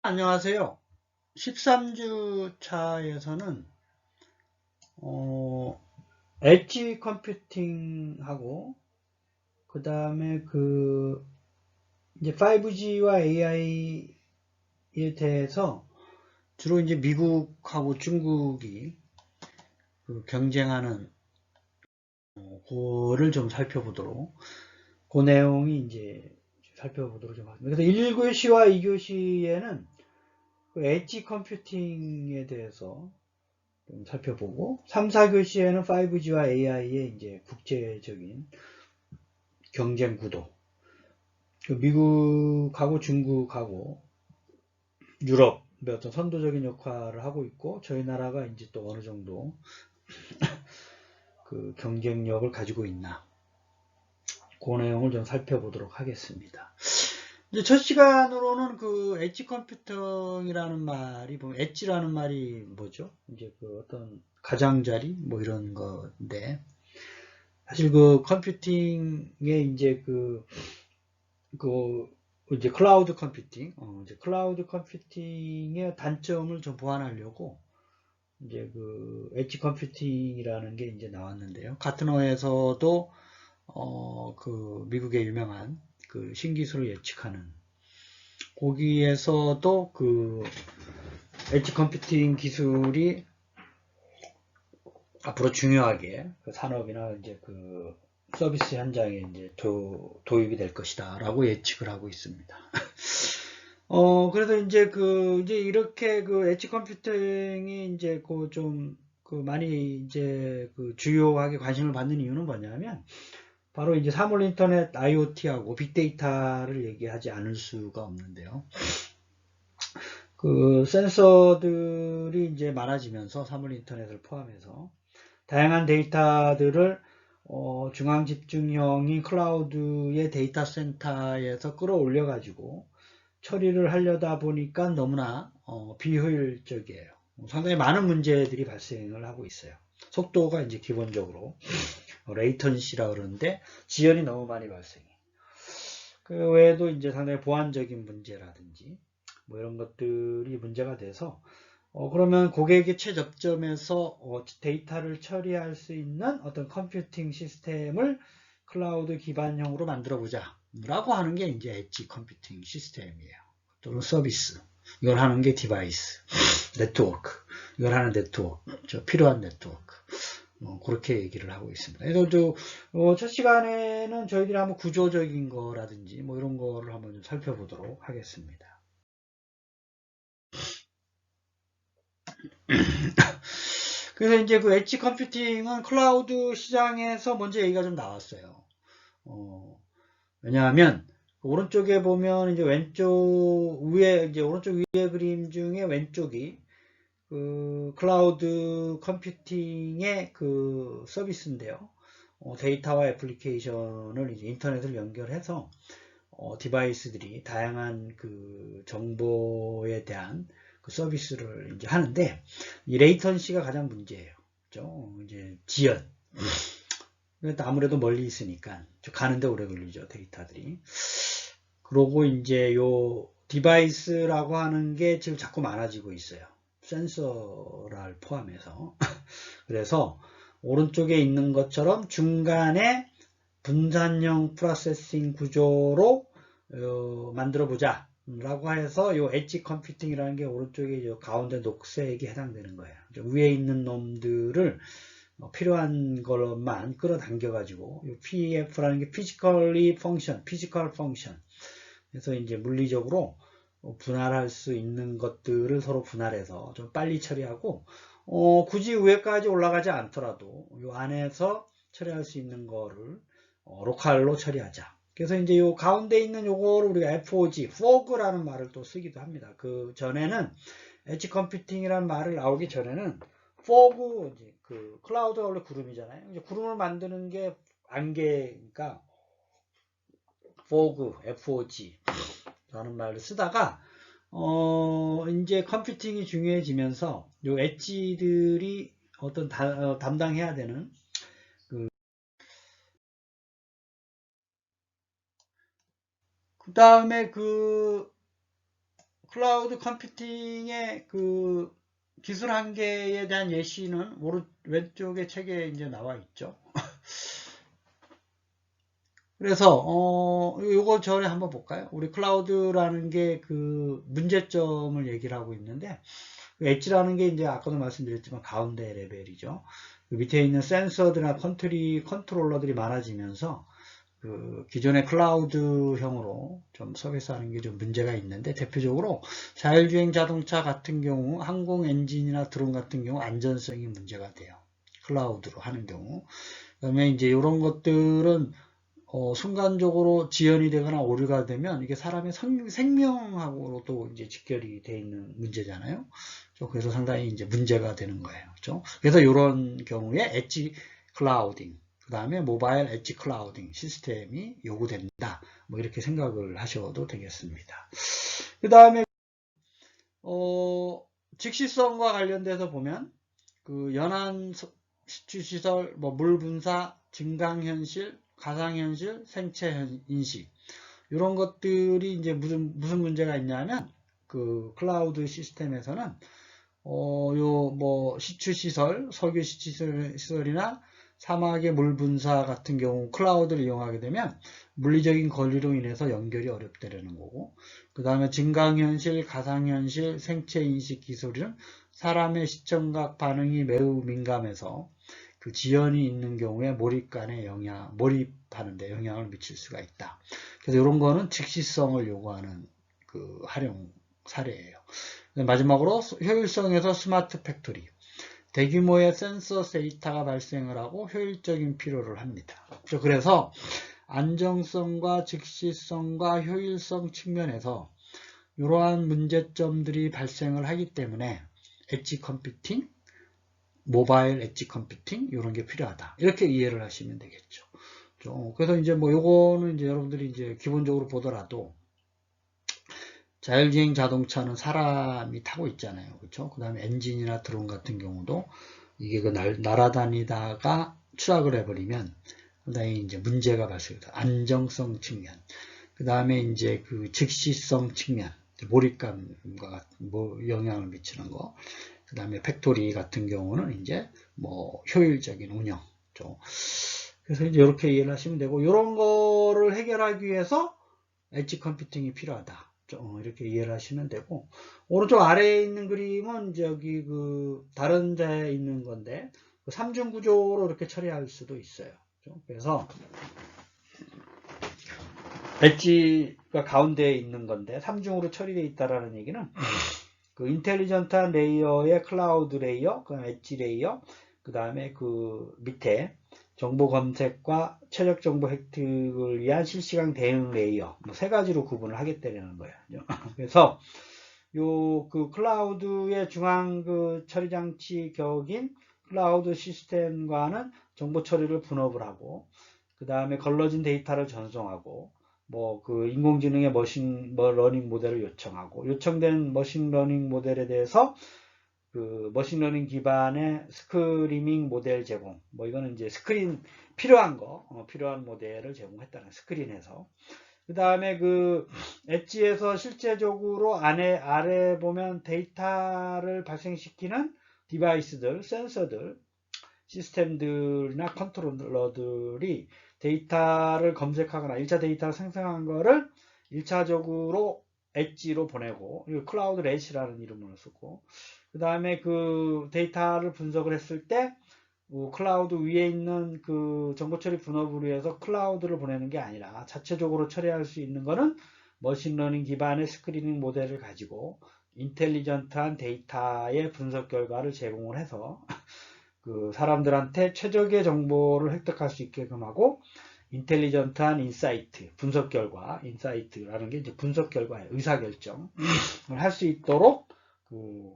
안녕하세요. 13주 차에서는 엣지 컴퓨팅하고 그 다음에 이제 5G와 AI에 대해서 주로 이제 미국하고 중국이 경쟁하는 그거를 좀 살펴보도록 그 내용이 이제 살펴보도록 좀 하겠습니다. 그래서 1교시와 2교시에는 엣지 컴퓨팅에 대해서 좀 살펴보고 3, 4교시에는 5G와 AI의 이제 국제적인 경쟁 구도, 미국하고 중국하고 유럽의 어떤 선도적인 역할을 하고 있고 저희 나라가 이제 또 어느 정도 그 경쟁력을 가지고 있나 그 내용을 좀 살펴보도록 하겠습니다. 이제 첫 시간으로는 그 엣지 컴퓨팅이라는 말이 보면 엣지라는 말이 뭐죠? 이제 그 어떤 가장자리 뭐 이런 건데 사실 그 컴퓨팅에 이제 이제 클라우드 컴퓨팅, 이제 클라우드 컴퓨팅의 단점을 좀 보완하려고 이제 그 엣지 컴퓨팅이라는 게 이제 나왔는데요. 가트너에서도 그 미국의 유명한 그 신기술을 예측하는 거기에서도 그 엣지 컴퓨팅 기술이 앞으로 중요하게 그 산업이나 이제 그 서비스 현장에 이제 도입이 될 것이다라고 예측을 하고 있습니다. 그래서 이제 이렇게 그 엣지 컴퓨팅이 이제 그 많이 이제 그 주요하게 관심을 받는 이유는 뭐냐면 바로 이제 사물 인터넷 IoT하고 빅데이터를 얘기하지 않을 수가 없는데요. 그 센서들이 이제 많아지면서 사물 인터넷을 포함해서 다양한 데이터들을 중앙 집중형인 클라우드의 데이터 센터에서 끌어올려 가지고 처리를 하려다 보니까 너무나 비효율적이에요. 상당히 많은 문제들이 발생을 하고 있어요. 속도가 이제 기본적으로 레이턴시라 그러는데 지연이 너무 많이 발생해. 그 외에도 이제 상당히 보안적인 문제라든지 뭐 이런 것들이 문제가 돼서 그러면 고객의 최접점에서 데이터를 처리할 수 있는 어떤 컴퓨팅 시스템을 클라우드 기반형으로 만들어 보자 라고 하는 게 이제 엣지 컴퓨팅 시스템이에요. 또는 서비스. 이걸 하는 게 디바이스, 네트워크. 이걸 하는 네트워크, 필요한 네트워크. 그렇게 얘기를 하고 있습니다. 그래서 첫 시간에는 저희들이 한번 구조적인 거라든지 뭐 이런 거를 한번 좀 살펴보도록 하겠습니다. 그래서 이제 그 엣지 컴퓨팅은 클라우드 시장에서 먼저 얘기가 좀 나왔어요. 왜냐하면 오른쪽에 보면 이제 오른쪽 위에 그림 중에 왼쪽이 그 클라우드 컴퓨팅의 그 서비스인데요. 데이터와 애플리케이션을 이제 인터넷을 연결해서 디바이스들이 다양한 그 정보에 대한 그 서비스를 이제 하는데 이 레이턴시가 가장 문제예요. 그죠? 이제 지연. 아무래도 멀리 있으니까 가는데 오래 걸리죠, 데이터들이. 그러고 이제 요 디바이스라고 하는 게 지금 자꾸 많아지고 있어요. 센서를 포함해서. 그래서 오른쪽에 있는 것처럼 중간에 분산형 프로세싱 구조로 만들어 보자 라고 해서 요 엣지 컴퓨팅이라는 게 오른쪽에 요 가운데 녹색이 해당되는 거예요. 위에 있는 놈들을 필요한 것만 끌어당겨 가지고 PF라는 게 피지컬리 펑션, 피지컬 펑션. 그래서 이제 물리적으로 분할할 수 있는 것들을 서로 분할해서 좀 빨리 처리하고 굳이 위에까지 올라가지 않더라도 요 안에서 처리할 수 있는 거를 로컬로 처리하자. 그래서 이제 요 가운데 있는 요거를 우리가 FOG, fog라는 말을 또 쓰기도 합니다. 그 전에는 엣지 컴퓨팅이라는 말을 나오기 전에는 fog, 이제 그 클라우드가 원래 구름이잖아요. 이제 구름을 만드는 게 안개니까 fog, FOG 라는 말을 쓰다가 이제 컴퓨팅이 중요해지면서 요 엣지들이 어떤 담당해야 되는 그 다음에 그 클라우드 컴퓨팅의 그 기술 한계에 대한 예시는 왼쪽의 책에 이제 나와 있죠. 그래서 요거 전에 한번 볼까요? 우리 클라우드라는 게 그 문제점을 얘기를 하고 있는데, 엣지라는 게 이제 아까도 말씀드렸지만 가운데 레벨이죠. 그 밑에 있는 센서들이나 컨트롤러들이 많아지면서 그 기존의 클라우드형으로 좀 서비스하는 게 좀 문제가 있는데, 대표적으로 자율주행 자동차 같은 경우, 항공 엔진이나 드론 같은 경우 안전성이 문제가 돼요. 클라우드로 하는 경우. 그다음에 이제 이런 것들은 순간적으로 지연이 되거나 오류가 되면 이게 사람의 생명하고도 이제 직결이 돼 있는 문제잖아요. 그래서 상당히 이제 문제가 되는 거예요. 그렇죠? 그래서 이런 경우에 엣지 클라우딩, 그 다음에 모바일 엣지 클라우딩 시스템이 요구된다. 뭐 이렇게 생각을 하셔도 되겠습니다. 그 다음에 즉시성과 관련돼서 보면 그 연안 시추시설, 뭐 물분사, 증강현실, 가상현실, 생체인식 이런 것들이 이제 무슨 문제가 있냐면 그 클라우드 시스템에서는 요 뭐 시추시설, 석유 시추시설이나 사막의 물분사 같은 경우 클라우드를 이용하게 되면 물리적인 거리로 인해서 연결이 어렵다라는 거고, 그 다음에 증강현실, 가상현실, 생체인식 기술은 사람의 시청각 반응이 매우 민감해서 그 지연이 있는 경우에 몰입하는데 영향을 미칠 수가 있다. 그래서 이런 거는 즉시성을 요구하는 그 활용 사례예요. 마지막으로 효율성에서 스마트 팩토리. 대규모의 센서 데이터가 발생을 하고 효율적인 필요를 합니다. 그래서 안정성과 즉시성과 효율성 측면에서 이러한 문제점들이 발생을 하기 때문에 엣지 컴퓨팅, 모바일 엣지 컴퓨팅 이런 게 필요하다. 이렇게 이해를 하시면 되겠죠. 그래서 이제 뭐 요거는 이제 여러분들이 이제 기본적으로 보더라도 자율주행 자동차는 사람이 타고 있잖아요. 그렇죠? 그 다음에 엔진이나 드론 같은 경우도 이게 그 날아다니다가 추락을 해버리면 상당히 이제 문제가 발생해요. 안정성 측면. 그 다음에 이제 그 즉시성 측면. 몰입감과 영향을 미치는 거. 그 다음에 팩토리 같은 경우는 이제 뭐 효율적인 운영. 그래서 이제 이렇게 이해를 하시면 되고, 이런 거를 해결하기 위해서 엣지 컴퓨팅이 필요하다. 이렇게 이해를 하시면 되고, 오른쪽 아래에 있는 그림은 저기 그 다른 데에 있는 건데, 그 3중 구조로 이렇게 처리할 수도 있어요. 그래서 엣지가 가운데에 있는 건데 3중으로 처리되어 있다라는 얘기는 그 인텔리전트한 레이어의 클라우드 레이어, 그 엣지 레이어, 그 다음에 그 밑에 정보 검색과 최적 정보 획득을 위한 실시간 대응 레이어, 뭐 세 가지로 구분을 하겠다는 거예요. 그래서 요 그 클라우드의 중앙 그 처리 장치 격인 클라우드 시스템과는 정보 처리를 분업을 하고, 그 다음에 걸러진 데이터를 전송하고, 뭐 그 인공지능의 머신 러닝 모델을 요청하고, 요청된 머신 러닝 모델에 대해서 그 머신러닝 기반의 스크리밍 모델 제공, 뭐 이거는 이제 스크린 필요한 필요한 모델을 제공했다는 스크린에서. 그 다음에 그 엣지에서 실제적으로 아래 보면 데이터를 발생시키는 디바이스들, 센서들, 시스템들이나 컨트롤러들이 데이터를 검색하거나 1차 데이터를 생성한 거를 1차적으로 엣지로 보내고, 클라우드 렛이라는 이름을 쓰고, 그 다음에 그 데이터를 분석을 했을 때 클라우드 위에 있는 그 정보 처리 분업을 위해서 클라우드를 보내는 게 아니라 자체적으로 처리할 수 있는 거는 머신러닝 기반의 스크리닝 모델을 가지고 인텔리전트한 데이터의 분석 결과를 제공을 해서 그 사람들한테 최적의 정보를 획득할 수 있게끔 하고, 인텔리전트한 인사이트, 분석 결과, 인사이트라는 게 이제 분석 결과의 의사결정을 할 수 있도록 그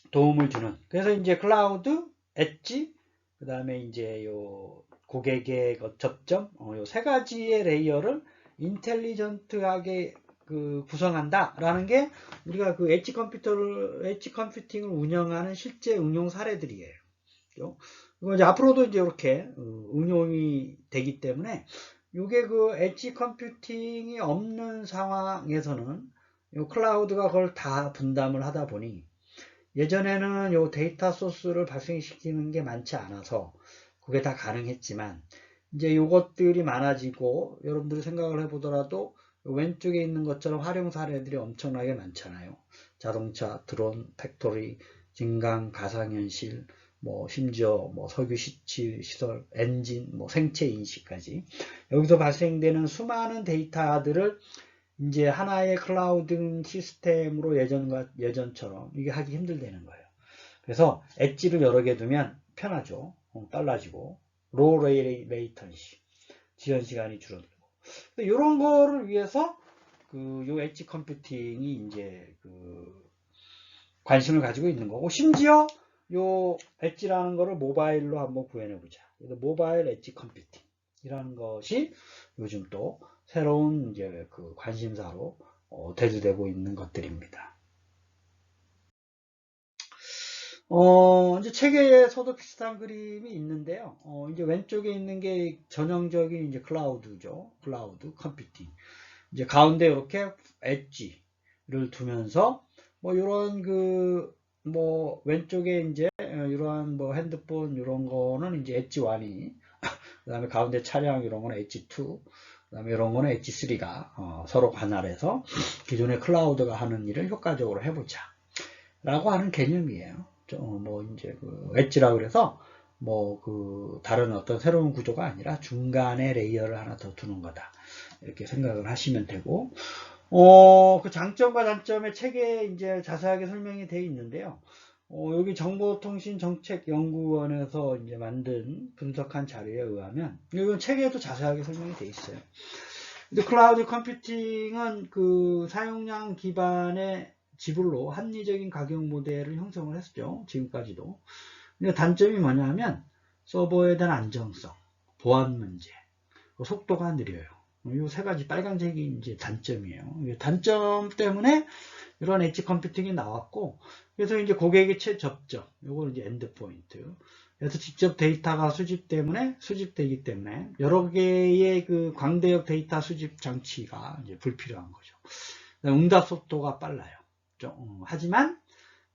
도움을 주는. 그래서 이제 클라우드, 엣지, 그 다음에 이제 요 고객의 접점, 요 세 가지의 레이어를 인텔리전트하게 그 구성한다라는 게 우리가 그 엣지 컴퓨팅을 운영하는 실제 응용 사례들이에요. 이거 이제 앞으로도 이제 이렇게 응용이 되기 때문에 이게 그 엣지 컴퓨팅이 없는 상황에서는 요 클라우드가 그걸 다 분담을 하다 보니 예전에는 요 데이터 소스를 발생시키는 게 많지 않아서 그게 다 가능했지만 이제 요것들이 많아지고 여러분들이 생각을 해보더라도 왼쪽에 있는 것처럼 활용 사례들이 엄청나게 많잖아요. 자동차, 드론, 팩토리, 진강, 가상현실, 뭐 심지어 뭐 석유 시설, 엔진, 뭐 생체 인식까지 여기서 발생되는 수많은 데이터들을 이제 하나의 클라우드 시스템으로 예전처럼 이게 하기 힘들다는 거예요. 그래서 엣지를 여러 개 두면 편하죠. 빨라지고 로우 레이턴시 지연 시간이 줄어들고 이런 거를 위해서 요 엣지 컴퓨팅이 이제 관심을 가지고 있는 거고 심지어 요 엣지라는 거를 모바일로 한번 구현해 보자. 모바일 엣지 컴퓨팅이라는 것이 요즘 또 새로운 이제 관심사로 대두되고 있는 것들입니다. 이제 체계에서도 비슷한 그림이 있는데요. 이제 왼쪽에 있는 게 전형적인 이제 클라우드죠. 클라우드 컴퓨팅. 이제 가운데 이렇게 엣지를 두면서 뭐 이런 뭐 왼쪽에 이제 이러한 뭐 핸드폰 이런 거는 이제 엣지 1이 그다음에 가운데 차량 이런 거는 엣지 2 그다음에 이런 거는 엣지 3가 서로 관할해서 기존의 클라우드가 하는 일을 효과적으로 해보자 라고 하는 개념이에요. 뭐 이제 엣지라고 그래서 뭐 다른 어떤 새로운 구조가 아니라 중간에 레이어를 하나 더 두는 거다. 이렇게 생각을 하시면 되고, 그 장점과 단점의 책에 이제 자세하게 설명이 되어 있는데요. 여기 정보통신정책연구원에서 이제 만든 분석한 자료에 의하면, 이건 책에도 자세하게 설명이 되어 있어요. 근데 클라우드 컴퓨팅은 사용량 기반의 지불로 합리적인 가격 모델을 형성을 했죠. 지금까지도. 근데 단점이 뭐냐면, 서버에 대한 안정성, 보안 문제, 속도가 느려요. 이 세 가지 빨간색이 이제 단점이에요. 단점 때문에 이런 엣지 컴퓨팅이 나왔고, 그래서 이제 고객의 최접점, 이걸 이제 엔드포인트. 그래서 직접 데이터가 수집되기 때문에 여러 개의 광대역 데이터 수집 장치가 이제 불필요한 거죠. 응답 속도가 빨라요. 하지만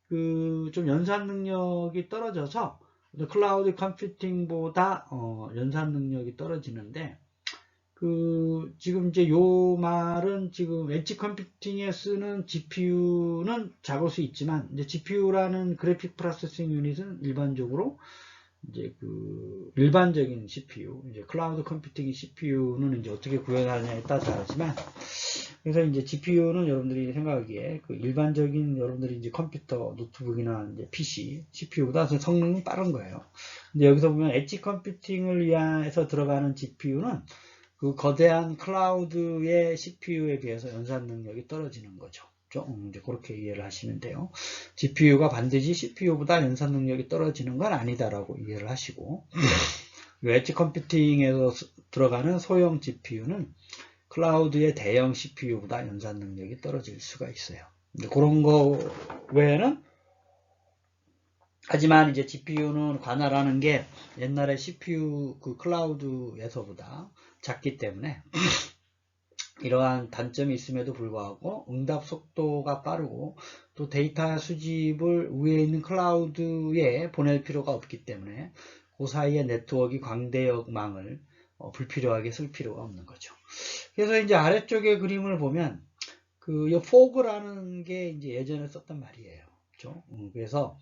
좀 연산 능력이 떨어져서 클라우드 컴퓨팅보다 연산 능력이 떨어지는데 지금 이제 요 말은 지금 엣지 컴퓨팅에 쓰는 GPU는 작을 수 있지만 이제 GPU라는 그래픽 프로세싱 유닛은 일반적으로 이제 일반적인 CPU, 이제 클라우드 컴퓨팅 CPU는 이제 어떻게 구현하느냐에 따라 다르지만 그래서 이제 GPU는 여러분들이 생각하기에 일반적인 여러분들이 이제 컴퓨터, 노트북이나 이제 PC, CPU보다 성능이 빠른 거예요. 근데 여기서 보면 엣지 컴퓨팅을 위해서 들어가는 GPU는 거대한 클라우드의 CPU에 비해서 연산 능력이 떨어지는 거죠. 이제 그렇게 이해를 하시면 돼요. GPU가 반드시 CPU보다 연산 능력이 떨어지는 건 아니다라고 이해를 하시고, 엣지 컴퓨팅에서 들어가는 소형 GPU는 클라우드의 대형 CPU보다 연산 능력이 떨어질 수가 있어요. 그런 거 외에는 하지만 이제 GPU는 관할하는 게 옛날에 CPU 클라우드에서보다 작기 때문에 이러한 단점이 있음에도 불구하고 응답 속도가 빠르고 또 데이터 수집을 위에 있는 클라우드에 보낼 필요가 없기 때문에 그 사이에 네트워크 광대역망을 불필요하게 쓸 필요가 없는 거죠. 그래서 이제 아래쪽에 그림을 보면 포그라는 게 이제 예전에 썼단 말이에요. 그렇죠? 그래서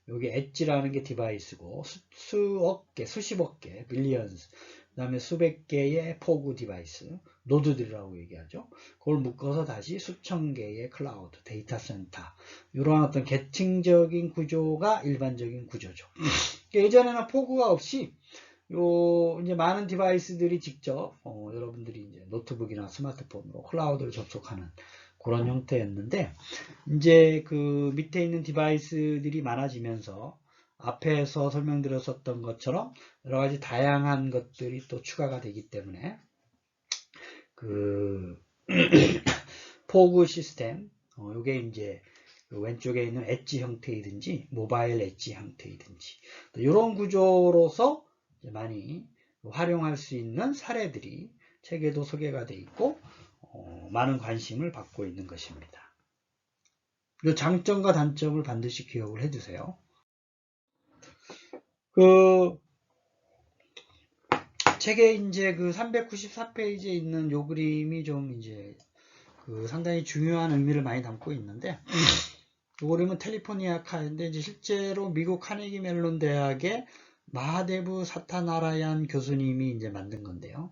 여기 엣지라는 게 디바이스고 수십억 개, 밀리언스, 그 다음에 수백 개의 포그 디바이스, 노드들이라고 얘기하죠. 그걸 묶어서 다시 수천 개의 클라우드, 데이터 센터, 이러한 어떤 계층적인 구조가 일반적인 구조죠. 예전에는 포그가 없이 이제 많은 디바이스들이 직접 여러분들이 이제 노트북이나 스마트폰으로 클라우드를 접속하는 그런 형태였는데 이제 밑에 있는 디바이스들이 많아지면서 앞에서 설명드렸었던 것처럼 여러 가지 다양한 것들이 또 추가가 되기 때문에 포그 시스템, 요게 이제 왼쪽에 있는 엣지 형태이든지 모바일 엣지 형태이든지 이런 구조로서 많이 활용할 수 있는 사례들이 책에도 소개가 되어 있고 많은 관심을 받고 있는 것입니다. 이 장점과 단점을 반드시 기억을 해두세요. 그 책에 이제 그 394페이지에 있는 요 그림이 좀 이제 그 상당히 중요한 의미를 많이 담고 있는데, 요 그림은 캘리포니아 카인데 이제 실제로 미국 카네기 멜론 대학의 마하데브 사타나라얀 교수님이 이제 만든 건데요.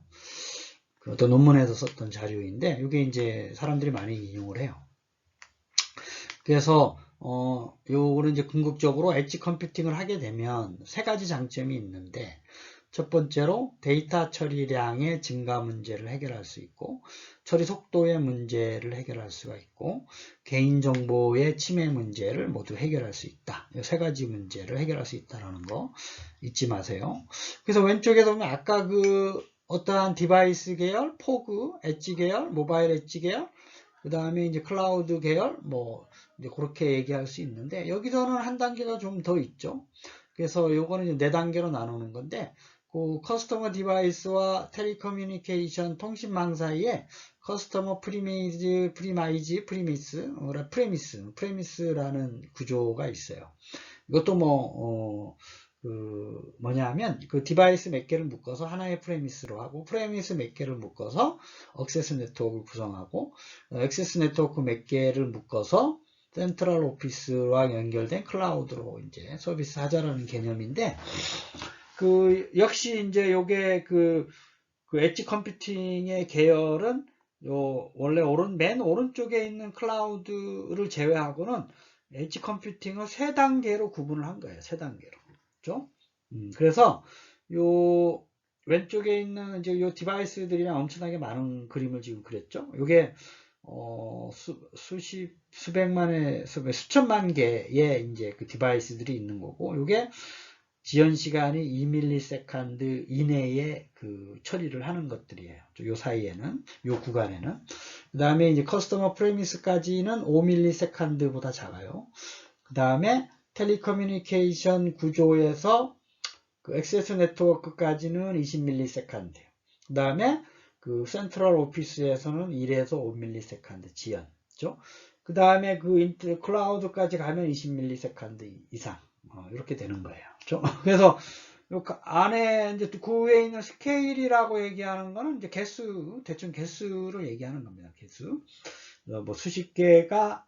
그 어떤 논문에서 썼던 자료인데, 이게 이제 사람들이 많이 인용을 해요. 그래서 요거는 이제 궁극적으로 엣지 컴퓨팅을 하게 되면 세 가지 장점이 있는데, 첫 번째로 데이터 처리량의 증가 문제를 해결할 수 있고, 처리 속도의 문제를 해결할 수가 있고, 개인정보의 침해 문제를 모두 해결할 수 있다. 이 세 가지 문제를 해결할 수 있다는 거 잊지 마세요. 그래서 왼쪽에 보면 아까 그 어떠한 디바이스 계열, 포그, 엣지 계열, 모바일 엣지 계열, 그 다음에 이제 클라우드 계열, 뭐 이제 그렇게 얘기할 수 있는데, 여기서는 한 단계가 좀 더 있죠. 그래서 요거는 이제 4단계로 나누는 건데, 그 커스터머 디바이스와 텔레커뮤니케이션 통신망 사이에 커스터머 프리미스라는 구조가 있어요. 이것도 뭐냐면 그 디바이스 몇 개를 묶어서 하나의 프레미스로 하고, 프레미스 몇 개를 묶어서 액세스 네트워크를 구성하고, 액세스 네트워크 몇 개를 묶어서 센트럴 오피스와 연결된 클라우드로 이제 서비스 하자라는 개념인데, 그 역시 이제 요게 그 엣지 컴퓨팅의 계열은 요 원래 맨 오른쪽에 있는 클라우드를 제외하고는 엣지 컴퓨팅을 3단계로 구분을 한 거예요. 3단계로. 그렇죠? 그래서 요 왼쪽에 있는 이제 요 디바이스들이랑 엄청나게 많은 그림을 지금 그렸죠. 요게 수백만의 수천만 개의 이제 그 디바이스들이 있는 거고, 요게 지연 시간이 2ms 이내에 그 처리를 하는 것들이에요. 요 사이에는, 요 구간에는. 그 다음에 이제 커스터머 프레미스까지는 5ms보다 작아요. 그 다음에 텔레커뮤니케이션 구조에서 그 액세스 네트워크까지는 20ms. 그 다음에 그 센트럴 오피스에서는 1에서 5ms 지연죠. 그 다음에 그 클라우드까지 가면 20ms 이상. 이렇게 되는 거예요. 그렇죠? 그래서 안에 이제 그 위에 있는 스케일이라고 얘기하는 거는 이제 대충 개수를 얘기하는 겁니다. 개수. 뭐 수십 개가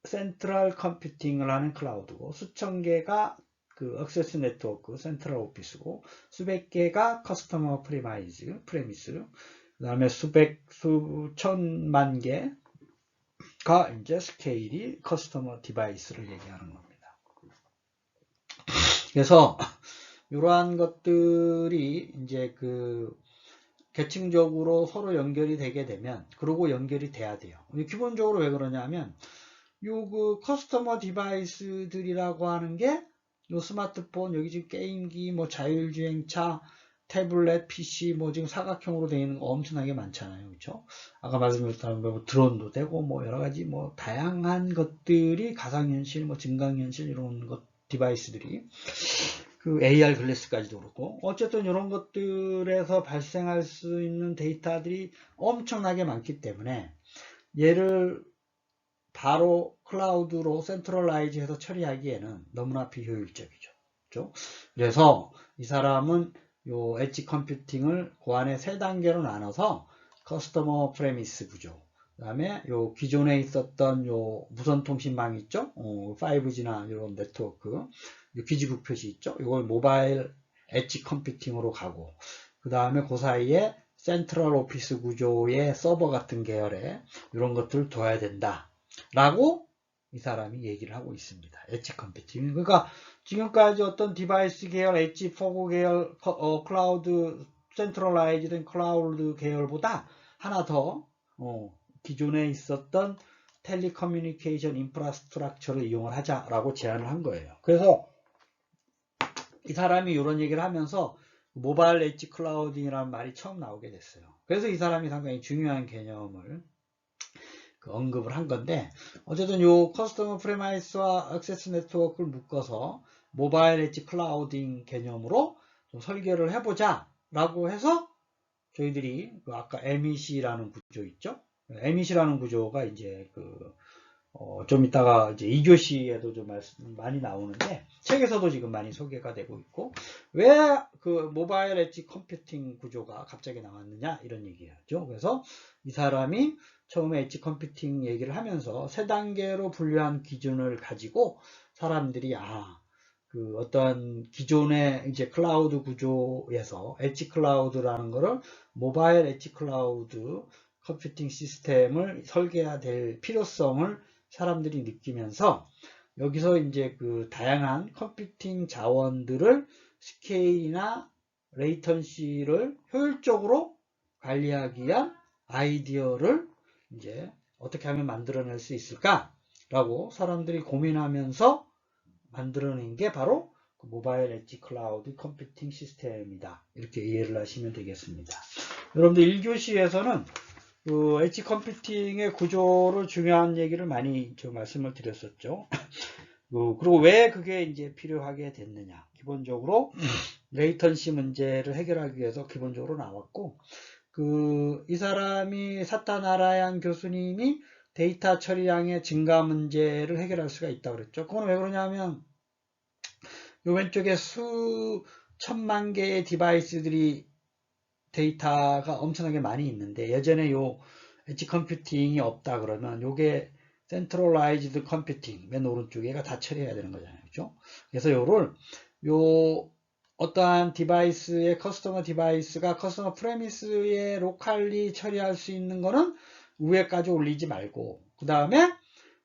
센트럴 컴퓨팅을 하는 클라우드고, 수천 개가 그 액세스 네트워크 센트럴 오피스고, 수백 개가 커스터머 프레미스, 그 다음에 수천만 개가 이제 스케일이 커스터머 디바이스를 얘기하는 겁니다. 그래서 이러한 것들이 이제 그 계층적으로 서로 연결이 되게 되면, 그러고 연결이 돼야 돼요. 기본적으로 왜 그러냐면, 요 그 커스터머 디바이스들이라고 하는 게 요 스마트폰, 여기 지금 게임기, 뭐 자율주행차, 태블릿, PC, 뭐 지금 사각형으로 되어 있는 거 엄청나게 많잖아요. 그렇죠? 아까 말씀드렸던 뭐 드론도 되고, 뭐 여러 가지 뭐 다양한 것들이 가상현실, 뭐 증강현실 이런 것 디바이스들이, 그 AR 글래스까지도 그렇고, 어쨌든 이런 것들에서 발생할 수 있는 데이터들이 엄청나게 많기 때문에 얘를 바로 클라우드로 센트럴라이즈해서 처리하기에는 너무나 비효율적이죠. 그렇죠? 그래서 이 사람은 요 엣지 컴퓨팅을 그 안에 3단계로 나눠서 커스터머 프레미스 구조, 그 다음에 요 기존에 있었던 요 무선 통신망 있죠? 5G나 이런 네트워크, 요 기지국 표시 있죠? 이걸 모바일 엣지 컴퓨팅으로 가고, 그 다음에 그 사이에 센트럴 오피스 구조의 서버 같은 계열에 이런 것들을 둬야 된다 라고 이 사람이 얘기를 하고 있습니다. 엣지 컴퓨팅. 그러니까 지금까지 어떤 디바이스 계열, 엣지 포그 계열, 클라우드 센트럴라이즈된 클라우드 계열보다 하나 더 기존에 있었던 텔레커뮤니케이션 인프라스트럭처를 이용을 하자라고 제안을 한 거예요. 그래서 이 사람이 이런 얘기를 하면서 모바일 엣지 클라우딩이라는 말이 처음 나오게 됐어요. 그래서 이 사람이 상당히 중요한 개념을 언급을 한 건데, 어쨌든 요 커스터머 프레마이스와 액세스 네트워크를 묶어서 모바일 엣지 클라우딩 개념으로 좀 설계를 해보자 라고 해서 저희들이 그 아까 MEC라는 구조 있죠? MEC라는 구조가 이제 그 좀 이따가 이제 2교시에도 좀 많이 나오는데, 책에서도 지금 많이 소개가 되고 있고, 왜 그 모바일 엣지 컴퓨팅 구조가 갑자기 나왔느냐, 이런 얘기였죠. 그래서 이 사람이 처음에 엣지 컴퓨팅 얘기를 하면서 세 단계로 분류한 기준을 가지고 사람들이, 그 어떤 기존의 이제 클라우드 구조에서 엣지 클라우드라는 거를 모바일 엣지 클라우드 컴퓨팅 시스템을 설계해야 될 필요성을 사람들이 느끼면서, 여기서 이제 그 다양한 컴퓨팅 자원들을 스케일이나 레이턴시를 효율적으로 관리하기 위한 아이디어를 이제 어떻게 하면 만들어낼 수 있을까라고 사람들이 고민하면서 만들어낸 게 바로 그 모바일 엣지 클라우드 컴퓨팅 시스템이다. 이렇게 이해를 하시면 되겠습니다. 여러분들 1교시에서는 그 엣지 컴퓨팅의 구조를 중요한 얘기를 많이 좀 말씀을 드렸었죠. 그리고 왜 그게 이제 필요하게 됐느냐. 기본적으로 레이턴시 문제를 해결하기 위해서 기본적으로 나왔고, 이 사람이 사타나라양 교수님이 데이터 처리량의 증가 문제를 해결할 수가 있다고 그랬죠. 그건 왜 그러냐면, 요 왼쪽에 수천만 개의 디바이스들이 데이터가 엄청나게 많이 있는데, 예전에 요 엣지 컴퓨팅이 없다 그러면 요게 센트럴라이즈드 컴퓨팅 맨 오른쪽에가 다 처리해야 되는 거잖아요. 그죠? 그래서 요 어떠한 디바이스의 커스터머 디바이스가 커스터머 프레미스에 로컬리 처리할 수 있는 거는 위에까지 올리지 말고, 그 다음에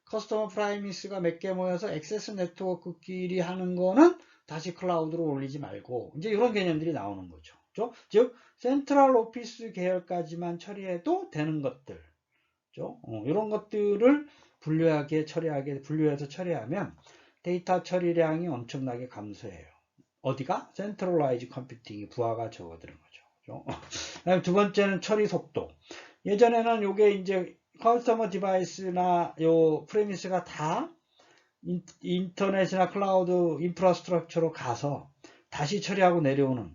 커스터머 프레미스가 몇 개 모여서 액세스 네트워크끼리 하는 거는 다시 클라우드로 올리지 말고, 이제 이런 개념들이 나오는 거죠. 그렇죠? 즉 센트럴 오피스 계열까지만 처리해도 되는 것들, 그렇죠? 이런 것들을 분류해서 처리하면 데이터 처리량이 엄청나게 감소해요. 어디가? 센트럴라이즈 컴퓨팅이 부하가 적어드는 거죠. 그렇죠? 두 번째는 처리 속도. 예전에는 요게 이제 커스터머 디바이스나 요 프레미스가 다 인터넷이나 클라우드 인프라스트럭처로 가서 다시 처리하고 내려오는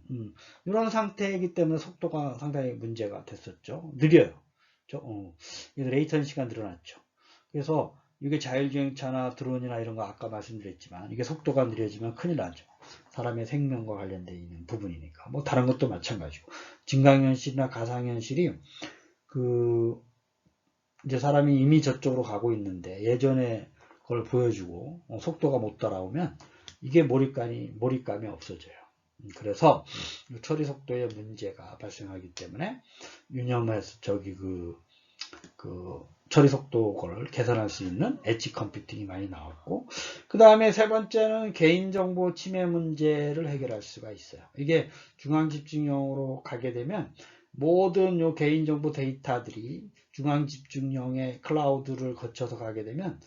이런 상태이기 때문에 속도가 상당히 문제가 됐었죠. 느려요. 그래서 레이턴시가 늘어났죠. 그래서 이게 자율주행차나 드론이나 이런 거 아까 말씀드렸지만 이게 속도가 느려지면 큰일 나죠. 사람의 생명과 관련되어 있는 부분이니까. 뭐 다른 것도 마찬가지고. 증강현실이나 가상현실이 이제 사람이 이미 저쪽으로 가고 있는데 예전에 그걸 보여주고 속도가 못 따라오면 이게 몰입감이 없어져요. 그래서 처리 속도에 문제가 발생하기 때문에 유념해서 처리 속도를 개선할 수 있는 엣지 컴퓨팅이 많이 나왔고, 그 다음에 세 번째는 개인정보 침해 문제를 해결할 수가 있어요. 이게 중앙집중형으로 가게 되면 모든 요 개인정보 데이터들이 중앙집중형의 클라우드를 거쳐서 가게 되면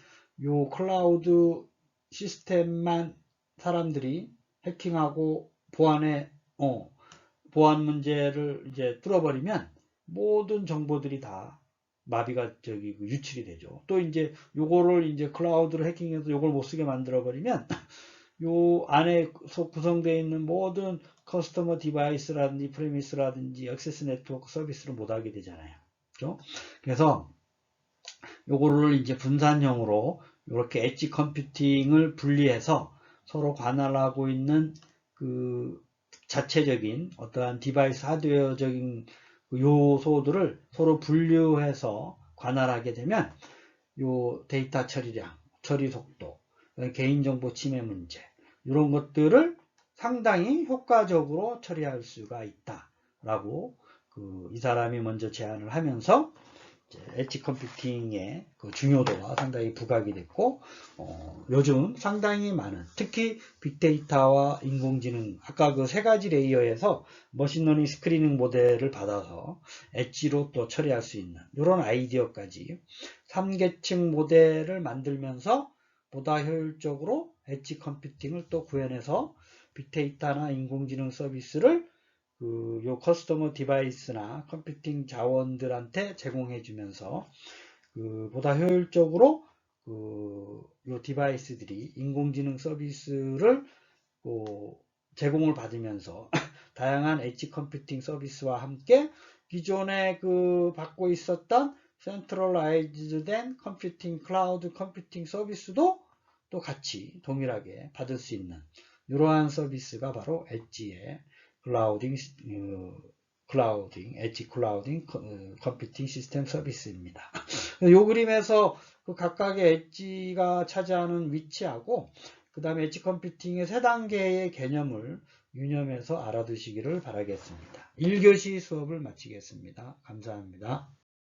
요 클라우드 시스템만 사람들이 해킹하고 보안 문제를 이제 뚫어버리면 모든 정보들이 다 마비가 유출이 되죠. 또 이제 요거를 이제 클라우드를 해킹해서 요걸 못 쓰게 만들어 버리면 요 안에 구성되어 있는 모든 커스터머 디바이스라든지 프레미스라든지 액세스 네트워크 서비스를 못 하게 되잖아요. 그렇죠? 그래서 요거를 이제 분산형으로 이렇게 엣지 컴퓨팅을 분리해서 서로 관할하고 있는 그 자체적인 어떠한 디바이스 하드웨어적인 요소들을 서로 분류해서 관할하게 되면 요 데이터 처리량, 처리 속도, 개인정보 침해 문제 이런 것들을 상당히 효과적으로 처리할 수가 있다라고 이 사람이 먼저 제안을 하면서 엣지 컴퓨팅의 그 중요도가 상당히 부각이 됐고, 요즘 상당히 많은, 특히 빅데이터와 인공지능, 아까 그 세 가지 레이어에서 머신러닝 스크리닝 모델을 받아서 엣지로 또 처리할 수 있는 이런 아이디어까지 3계층 모델을 만들면서 보다 효율적으로 엣지 컴퓨팅을 또 구현해서 빅데이터나 인공지능 서비스를 요 커스터머 디바이스나 컴퓨팅 자원들한테 제공해 주면서 보다 효율적으로 요 디바이스들이 인공지능 서비스를 제공을 받으면서 다양한 엣지 컴퓨팅 서비스와 함께 기존에 받고 있었던 센트럴라이즈드 된 컴퓨팅, 클라우드 컴퓨팅 서비스도 또 같이 동일하게 받을 수 있는 이러한 서비스가 바로 엣지의 엣지 클라우딩 컴퓨팅 시스템 서비스입니다. 이 그림에서 그 각각의 엣지가 차지하는 위치하고 그 다음에 엣지 컴퓨팅의 3단계의 개념을 유념해서 알아두시기를 바라겠습니다. 1교시 수업을 마치겠습니다. 감사합니다.